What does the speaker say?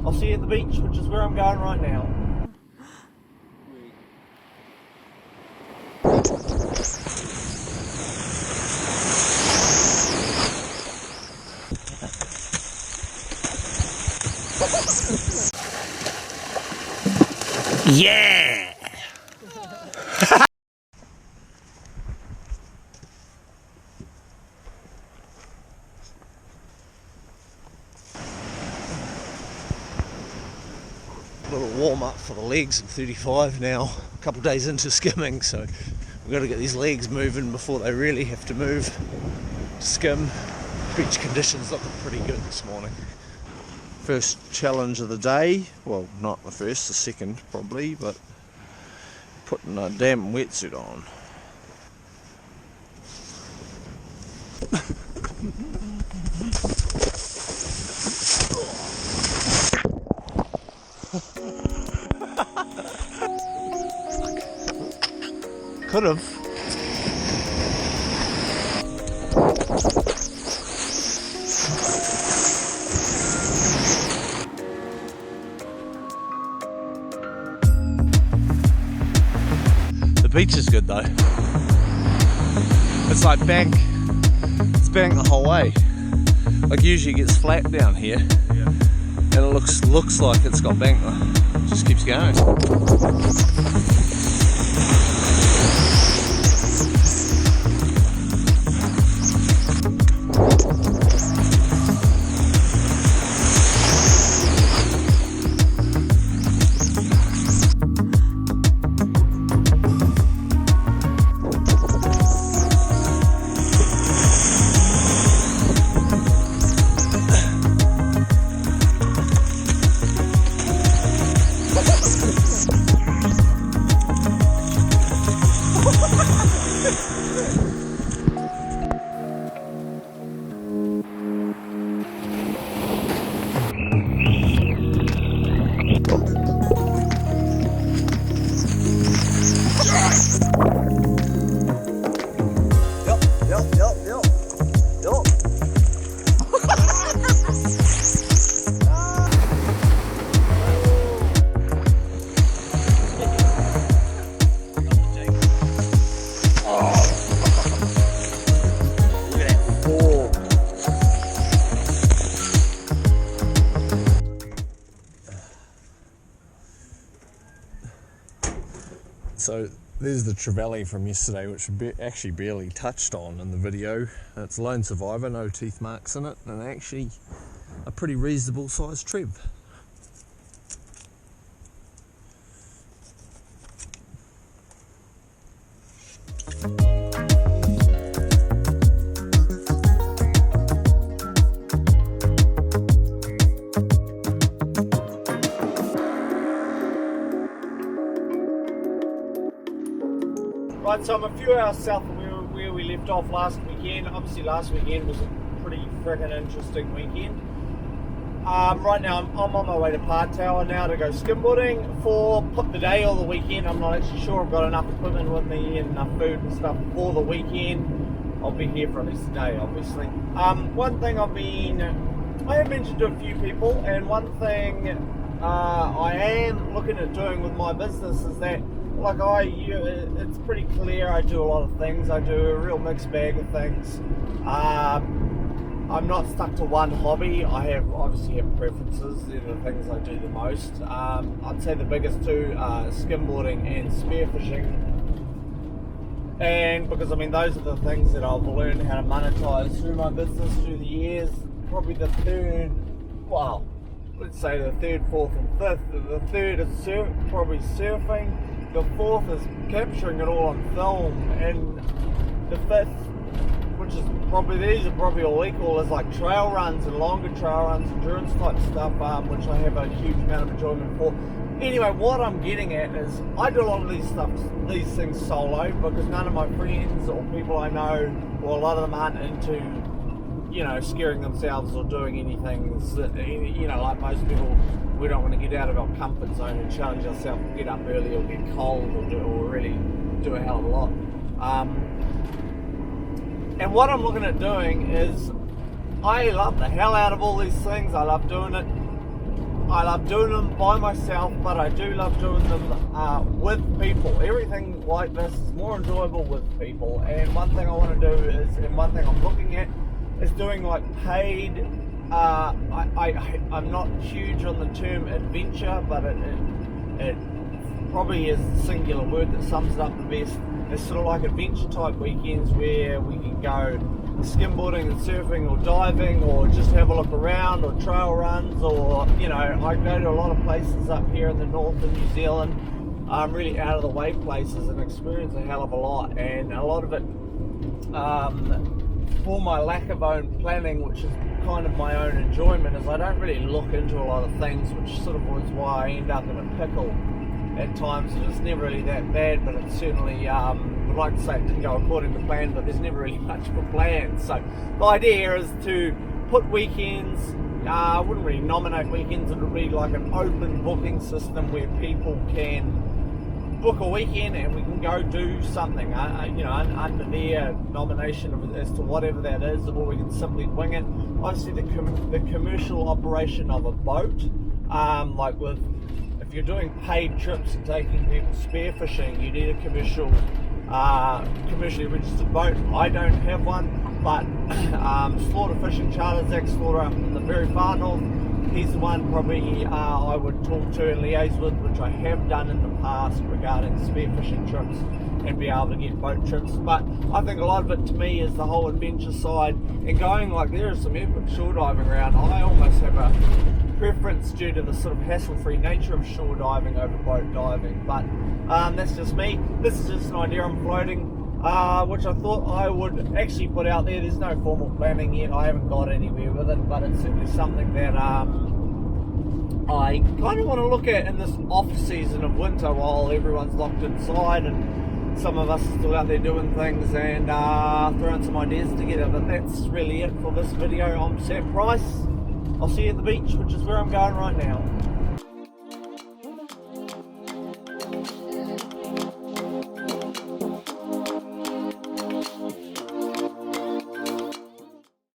I'll see you at the beach, which is where I'm going right now. Yeah! Little warm up for the legs in 35 now, a couple of days into skimming, so we've got to get these legs moving before they really have to move to skim. Beach conditions looking pretty good this morning. First challenge of the day, well not the first, the second probably, but putting a damn wetsuit on. Could have. The beach is good though. It's like bank. It's bank the whole way. Like usually it gets flat down here, and it looks like it's got bank. It just keeps going. So there's the trevally from yesterday, which we actually barely touched on in the video. It's lone survivor, no teeth marks in it, and actually a pretty reasonable sized trev. Right, so I'm a few hours south of where we left off last weekend. Obviously last weekend was a pretty freaking interesting weekend. Right now I'm on my way to Part Tower now to go skimboarding for the day or the weekend. I'm not actually sure. I've got enough equipment with me and enough food and stuff for the weekend. I'll be here for at least a day, obviously. One thing I have mentioned to a few people, and one thing I am looking at doing with my business is that, like, it's pretty clear I do a lot of things. I do a real mixed bag of things. I'm not stuck to one hobby. I obviously have preferences. They're the things I do the most. I'd say the biggest two are skimboarding and spearfishing. And because, I mean, those are the things that I've learned how to monetize through my business through the years. Probably the third, well, let's say the third, fourth and fifth. The third is probably surfing. The fourth is capturing it all on film, and the fifth, which is probably, these are probably all equal, is like trail runs and longer trail runs, endurance type stuff, which I have a huge amount of enjoyment for. Anyway, what I'm getting at is I do a lot of these things solo, because none of my friends or people I know, or a lot of them aren't into, you know, scaring themselves or doing anything, you know, like most people. We don't want to get out of our comfort zone and challenge ourselves, get up early or get cold or really do a hell of a lot. And what I'm looking at doing is, I love the hell out of all these things. I love doing it. I love doing them by myself, but I do love doing them with people. Everything like this is more enjoyable with people. And one thing I want to do is, and one thing I'm looking at, is doing like paid. I'm not huge on the term adventure, but it probably is the singular word that sums it up the best. It's sort of like adventure type weekends where we can go skimboarding and surfing or diving, or just have a look around, or trail runs, or I go to a lot of places up here in the north of New Zealand, really out of the way places, and experience a hell of a lot. And a lot of it for my lack of own planning, which is kind of my own enjoyment, is I don't really look into a lot of things, which sort of is why I end up in a pickle at times. And it's never really that bad, but it's certainly would like to say it didn't go according to plan, but there's never really much of a plan. So the idea is to put weekends, I wouldn't really nominate weekends, it would be like an open booking system where people can book a weekend and we can go do something, under their nomination as to whatever that is, or we can simply wing it. Obviously the commercial operation of a boat, like with, if you're doing paid trips and taking people spearfishing, you need a commercially registered boat. I don't have one, but Slaughter Fishing Charter, Zach Slaughter up in the very far north, he's the one probably I would talk to and liaise with, which I have done in the past regarding spearfishing trips and be able to get boat trips. But I think a lot of it to me is the whole adventure side, and going, like, there is some epic shore diving around. I almost have a preference due to the sort of hassle-free nature of shore diving over boat diving, but that's just me. This is just an idea I'm floating, which I thought I would actually put out there. There's no formal planning yet, I haven't got anywhere with it, but it's certainly something that I kind of want to look at in this off season of winter while everyone's locked inside and some of us are still out there doing things and throwing some ideas together. But that's really it for this video. I'm Sam Price. I'll see you at the beach, which is where I'm going right now.